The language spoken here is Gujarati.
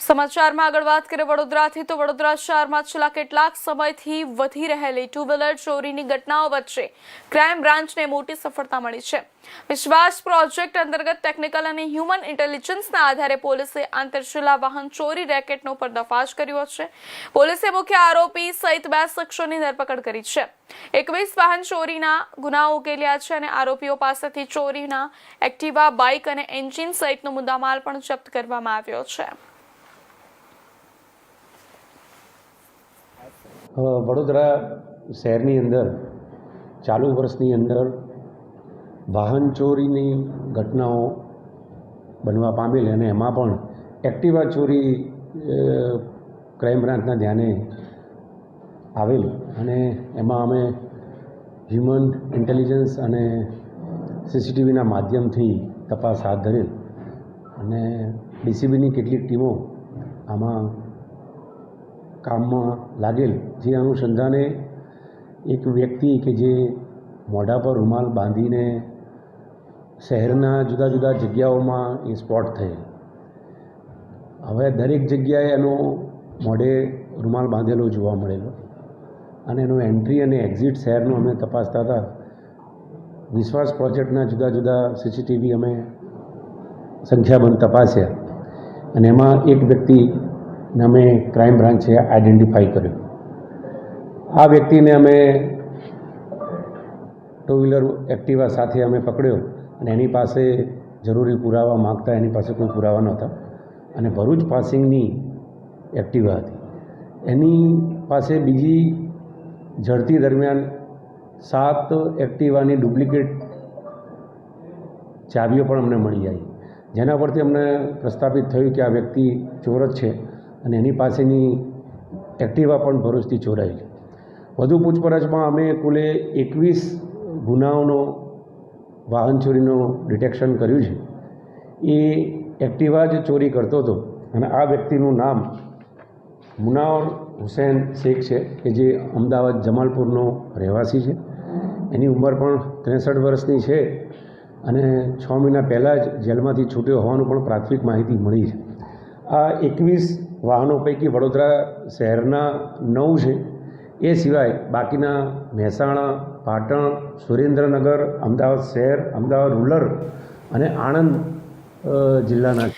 સમાચારમાં આગળ વાત કરીએ વડોદરાથી તો વડોદરા શહેરમાં છેલ્લા કેટલાક સમયથી વધી રહેલી ટુ વ્હીલર ચોરીની ઘટનાઓ વચ્ચે ક્રાઇમ બ્રાન્ચને મોટી સફળતા મળી છે। વિશ્વાસ પ્રોજેક્ટ અંતર્ગત ટેકનિકલ અને હ્યુમન ઇન્ટેલિજન્સના આધારે પોલીસે આંતરજિલ્લા વાહન ચોરી રેકેટનો પર્દાફાશ કર્યો છે। પોલીસે મુખ્ય આરોપી સહિત 2 શખ્સોની ધરપકડ કરી છે। 21 વાહન ચોરીના ગુનાઓ ઉકેલ્યા છે અને આરોપીઓ પાસેથી ચોરીના એક્ટિવા, બાઇક અને એન્જિન સહિતનો મુદ્દામાલ પણ જપ્ત કરવામાં આવ્યો છે। વડોદરા શહેરની અંદર ચાલુ વર્ષની અંદર વાહન ચોરીની ઘટનાઓ બનવા પામેલ અને એમાં પણ એક્ટિવા ચોરી ક્રાઇમ બ્રાન્ચના ધ્યાને આવેલ અને એમાં અમે હ્યુમન ઇન્ટેલિજન્સ અને સીસીટીવીના માધ્યમથી તપાસ હાથ ધરેલ અને ડીસીબીની કેટલીક ટીમો આમાં કામમાં લાગેલ। જે અનુસંધાને એક વ્યક્તિ કે જે મોઢા પર રૂમાલ બાંધીને શહેરના જુદા જુદા જગ્યાઓમાં એ સ્પોટ થયેલ। હવે દરેક જગ્યાએ એનો મોઢે રૂમાલ બાંધેલો જોવા મળેલો અને એનો એન્ટ્રી અને એક્ઝિટ શહેરનો અમે તપાસતા હતા। વિશ્વાસ પ્રોજેક્ટના જુદા જુદા સીસીટીવી અમે સંખ્યાબંધ તપાસ્યા અને એમાં એક વ્યક્તિને અમે ક્રાઇમ બ્રાન્ચે આઈડેન્ટિફાઈ કર્યો। આ વ્યક્તિને અમે ટુ વ્હીલર એક્ટિવા સાથે અમે પકડ્યો અને એની પાસે જરૂરી પુરાવા માગતા એની પાસે કોઈ પુરાવા નહોતા અને ભરૂચ પાસિંગની એક્ટિવા હતી। એની પાસે બીજી ઝડપી દરમિયાન 7 એક્ટિવાની ડુપ્લિકેટ ચાવીઓ પણ અમને મળી આવી, જેના પરથી અમને પ્રસ્થાપિત થયું કે આ વ્યક્તિ ચોર જ છે અને એની પાસેની એક્ટિવા પણ ભરૂચથી ચોરાઈ છે। વધુ પૂછપરછમાં અમે કુલે 21 ગુનાઓનો વાહન ચોરીનો ડિટેક્શન કર્યું છે। એ એક્ટિવા જ ચોરી કરતો હતો અને આ વ્યક્તિનું નામ મુનાવર હુસૈન શેખ છે કે જે અમદાવાદ જમાલપુરનો રહેવાસી છે। એની ઉંમર પણ 63 વર્ષની છે અને 6 મહિના પહેલાં જ જેલમાંથી છૂટ્યો હોવાનું પણ પ્રાથમિક માહિતી મળી છે। આ 21 વાહનો પૈકી વડોદરા શહેરના 9 છે, એ સિવાય બાકીના મહેસાણા, પાટણ, સુરેન્દ્રનગર, અમદાવાદ શહેર, અમદાવાદ રૂરલ અને આણંદ જિલ્લાના